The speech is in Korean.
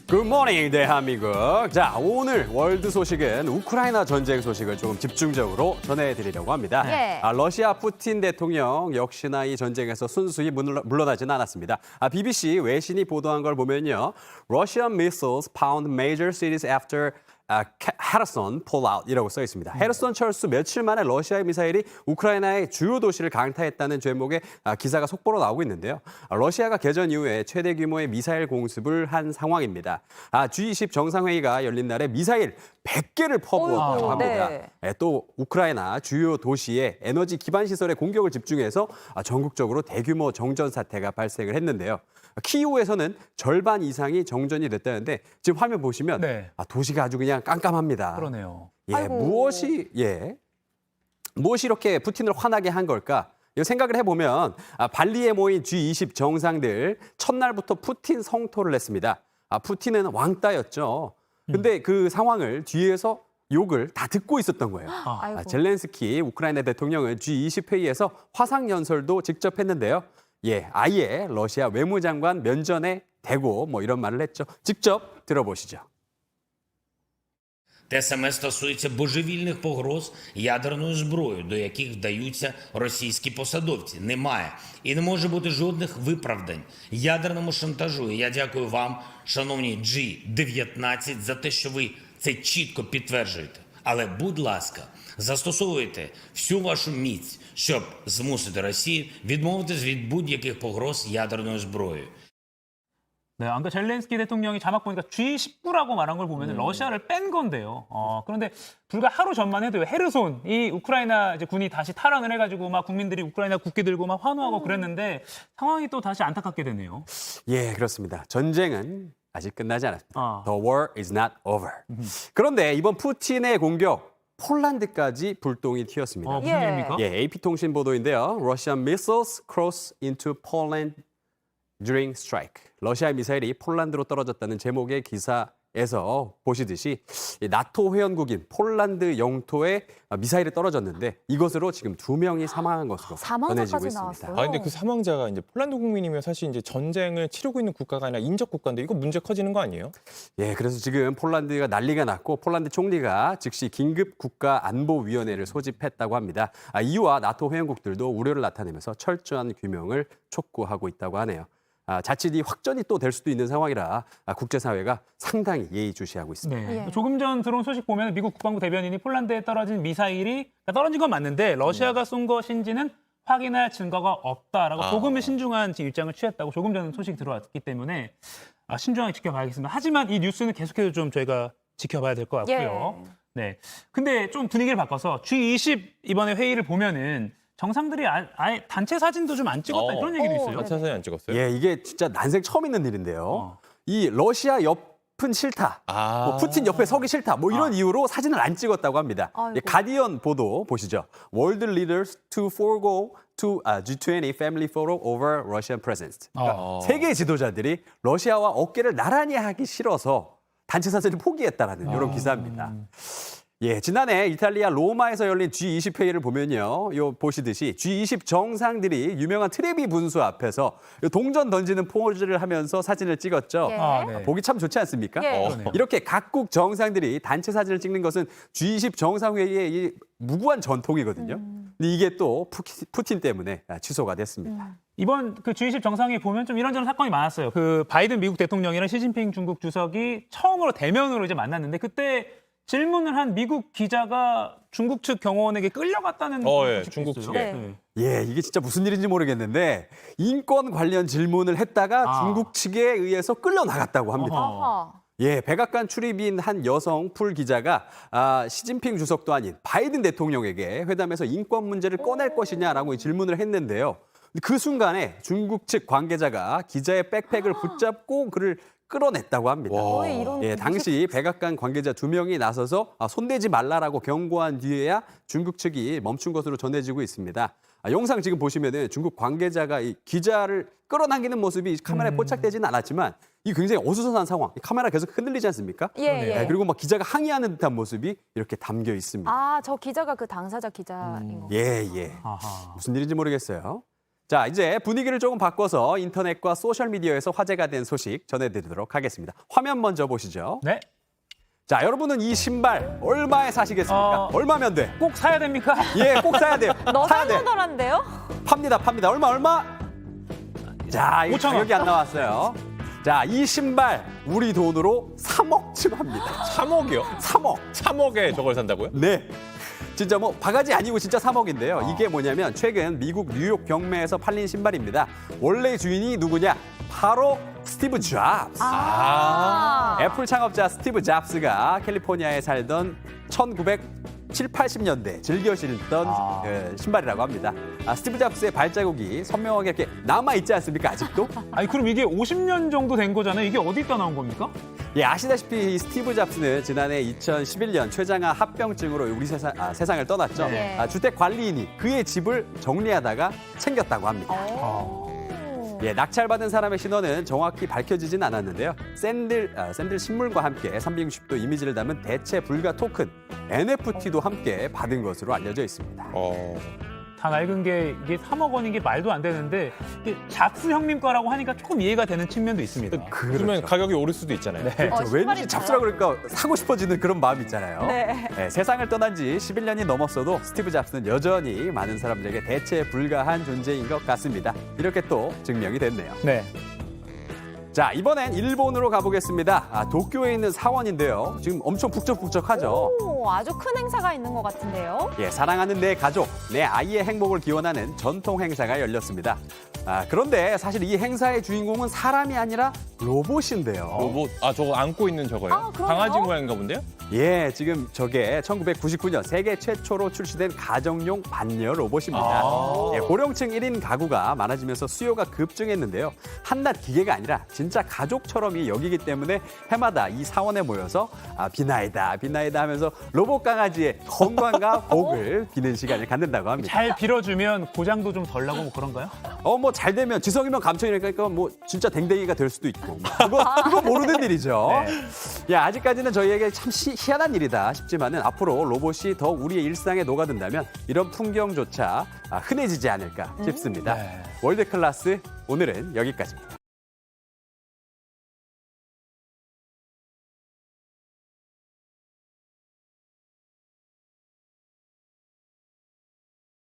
굿모닝 대한민국. 자, 오늘 월드 소식은 우크라이나 전쟁 소식을 좀 집중적으로 전해드리려고 합니다. 예. 러시아 푸틴 대통령 역시나 이 전쟁에서 순수히 물러나지는 않았습니다. BBC 외신이 보도한 걸 보면요. Russian missiles pound major cities after 헤르손 폴아웃이라고 써 있습니다. 헤르손 철수 며칠 만에 러시아의 미사일이 우크라이나의 주요 도시를 강타했다는 제목의 기사가 속보로 나오고 있는데요. 러시아가 개전 이후에 최대 규모의 미사일 공습을 한 상황입니다. G20 정상회의가 열린 날에 미사일 100개를 퍼부었다고 합니다. 네. 또 우크라이나 주요 도시의 에너지 기반 시설에 공격을 집중해서 전국적으로 대규모 정전 사태가 발생을 했는데요. 키이우에서는 절반 이상이 정전이 됐다는데 지금 화면 보시면 네. 도시가 아주 그냥 깜깜합니다. 그러네요. 아이고. 무엇이 이렇게 푸틴을 화나게 한 걸까? 이 생각을 해보면 발리에 모인 G20 정상들 첫날부터 푸틴 성토를 했습니다. 푸틴은 왕따였죠. 근데 그 상황을 뒤에서 욕을 다 듣고 있었던 거예요. 아이고. 젤렌스키 우크라이나 대통령은 G20 회의에서 화상 연설도 직접 했는데요. 아예 러시아 외무장관 면전에 대고 이런 말을 했죠. 직접 들어보시죠. Те саме стосується божевільних погроз ядерною зброєю, до яких вдаються російські посадовці. Немає і не може бути жодних виправдань ядерному шантажу. І я дякую вам, шановні G19, за те, що ви це чітко підтверджуєте. Але, будь ласка, застосовуйте всю вашу міць, щоб змусити Росію відмовитись від будь-яких погроз ядерною зброєю. 네, 아까 젤렌스키 대통령이 자막 보니까 G19라고 말한 걸 보면 러시아를 뺀 건데요. 그런데 불과 하루 전만 해도 헤르손, 이 우크라이나 이제 군이 다시 탈환을 해가지고 막 국민들이 우크라이나 국기 들고 막 환호하고 그랬는데 상황이 또 다시 안타깝게 되네요. 예, 그렇습니다. 전쟁은 아직 끝나지 않았습니다. The war is not over. 그런데 이번 푸틴의 공격, 폴란드까지 불똥이 튀었습니다. 무슨 일입니까? AP통신 보도인데요. Russian missiles cross into Poland during strike. 러시아 미사일이 폴란드로 떨어졌다는 제목의 기사에서 보시듯이 나토 회원국인 폴란드 영토에 미사일이 떨어졌는데 이것으로 지금 2명이 사망한 것으로 전해지고 사망자까지 있습니다. 나왔어요. 근데 그 사망자가 이제 폴란드 국민이면 사실 이제 전쟁을 치르고 있는 국가가 아니라 인접 국가인데 이거 문제 커지는 거 아니에요? 그래서 지금 폴란드가 난리가 났고 폴란드 총리가 즉시 긴급 국가안보위원회를 소집했다고 합니다. 이와 나토 회원국들도 우려를 나타내면서 철저한 규명을 촉구하고 있다고 하네요. 자칫 이 확전이 또 될 수도 있는 상황이라 국제사회가 상당히 예의주시하고 있습니다. 네. 조금 전 들어온 소식 보면 미국 국방부 대변인이 폴란드에 떨어진 미사일이 떨어진 건 맞는데 러시아가 쏜 것인지는 확인할 증거가 없다라고 조금은 신중한 입장을 취했다고 조금 전 소식이 들어왔기 때문에 신중하게 지켜봐야겠습니다. 하지만 이 뉴스는 계속해서 좀 저희가 지켜봐야 될 것 같고요. 네. 근데 좀 분위기를 바꿔서 G20 이번에 회의를 보면은 정상들이 아예 단체 사진도 좀 안 찍었다 이런 얘기도 있어요. 단체 사진 안 찍었어요? 이게 진짜 난생 처음 있는 일인데요. 이 러시아 옆은 싫다, 푸틴 옆에 서기 싫다, 이런 이유로 사진을 안 찍었다고 합니다. 가디언 보도 보시죠. World leaders to forego to G20 family photo over Russian president. 그러니까 세계 지도자들이 러시아와 어깨를 나란히 하기 싫어서 단체 사진을 포기했다라는 이런 기사입니다. 지난해 이탈리아 로마에서 열린 G20 회의를 보면요. 보시듯이 G20 정상들이 유명한 트레비 분수 앞에서 동전 던지는 포즈를 하면서 사진을 찍었죠. 네. 보기 참 좋지 않습니까? 그러네요. 이렇게 각국 정상들이 단체 사진을 찍는 것은 G20 정상회의의 이 무구한 전통이거든요. 근데 이게 또 푸틴 때문에 취소가 됐습니다. 이번 그 G20 정상회의 보면 좀 이런저런 사건이 많았어요. 그 바이든 미국 대통령이랑 시진핑 중국 주석이 처음으로 대면으로 이제 만났는데 그때 질문을 한 미국 기자가 중국 측 경호원에게 끌려갔다는 소식도 중국 있어요. 측에. 이게 진짜 무슨 일인지 모르겠는데 인권 관련 질문을 했다가 중국 측에 의해서 끌려나갔다고 합니다. 아하. 백악관 출입인 한 여성 풀 기자가 시진핑 주석도 아닌 바이든 대통령에게 회담에서 인권 문제를 꺼낼 것이냐라고 질문을 했는데요. 그 순간에 중국 측 관계자가 기자의 백팩을 붙잡고 그를 끌어냈다고 합니다. 거의 이런 당시 백악관 관계자 2명이 나서서 손대지 말라라고 경고한 뒤에야 중국 측이 멈춘 것으로 전해지고 있습니다. 영상 지금 보시면은 중국 관계자가 이 기자를 끌어당기는 모습이 카메라에 포착되지는 않았지만 이 굉장히 어수선한 상황. 이 카메라 계속 흔들리지 않습니까? 그리고 막 기자가 항의하는 듯한 모습이 이렇게 담겨 있습니다. 저 기자가 그 당사자 기자인 거. 무슨 일인지 모르겠어요. 자, 이제 분위기를 조금 바꿔서 인터넷과 소셜미디어에서 화제가 된 소식 전해드리도록 하겠습니다. 화면 먼저 보시죠. 네. 자, 여러분은 이 신발 얼마에 사시겠습니까? 얼마면 돼? 꼭 사야 됩니까? 예, 꼭 사야 돼요. 너무 사야 돼. 하더란데요? 팝니다. 얼마? 자, 이거 5,000원. 가격이 안 나왔어요. 자, 이 신발 우리 돈으로 3억쯤 합니다. 3억이요? 3억. 3억에 저걸 산다고요? 네. 진짜 뭐 바가지 아니고 진짜 3억인데요. 이게 뭐냐면 최근 미국 뉴욕 경매에서 팔린 신발입니다. 원래 주인이 누구냐? 바로 스티브 잡스. 애플 창업자 스티브 잡스가 캘리포니아에 살던 1970, 80년대 즐겨 신던 신발이라고 합니다. 스티브 잡스의 발자국이 선명하게 이렇게 남아있지 않습니까? 아직도? 아니 그럼 이게 50년 정도 된 거잖아요. 이게 어디다 나온 겁니까? 예, 아시다시피 이 스티브 잡스는 지난해 2011년 췌장암 합병증으로 우리 세상을 떠났죠. 네. 주택 관리인이 그의 집을 정리하다가 챙겼다고 합니다. 예, 낙찰받은 사람의 신원은 정확히 밝혀지진 않았는데요. 샌들 신물과 함께 360도 이미지를 담은 대체 불가 토큰 NFT도 함께 받은 것으로 알려져 있습니다. 다 낡은 게 이게 3억 원인 게 말도 안 되는데 이게 잡스 형님 거라고 하니까 조금 이해가 되는 측면도 있습니다. 그러면 가격이 오를 수도 있잖아요. 네. 신발이 왠지 잡스라 그러니까 사고 싶어지는 그런 마음 있잖아요. 네. 세상을 떠난 지 11년이 넘었어도 스티브 잡스는 여전히 많은 사람들에게 대체 불가한 존재인 것 같습니다. 이렇게 또 증명이 됐네요. 네. 자, 이번엔 일본으로 가보겠습니다. 도쿄에 있는 사원인데요. 지금 엄청 북적북적하죠. 오, 아주 큰 행사가 있는 것 같은데요. 예, 사랑하는 내 가족, 내 아이의 행복을 기원하는 전통 행사가 열렸습니다. 그런데 사실 이 행사의 주인공은 사람이 아니라 로봇인데요. 로봇, 저거 안고 있는 저거요? 아, 그럼요? 강아지 모양인가 본데요? 예, 지금 저게 1999년 세계 최초로 출시된 가정용 반려 로봇입니다. 예, 고령층 1인 가구가 많아지면서 수요가 급증했는데요. 한낱 기계가 아니라 진짜 가족처럼 여기기 때문에 해마다 이 사원에 모여서 비나이다 하면서 로봇 강아지의 건강과 복을 비는 시간을 갖는다고 합니다. 잘 빌어주면 고장도 좀 덜 나고 뭐 그런가요? 뭐 잘 되면 지성이면 감청이니까 뭐 진짜 댕댕이가 될 수도 있고 그거 모르는 일이죠. 야, 아직까지는 저희에게 참 희한한 일이다 싶지만은 앞으로 로봇이 더 우리의 일상에 녹아든다면 이런 풍경조차 흔해지지 않을까 싶습니다. 월드 클래스 오늘은 여기까지입니다.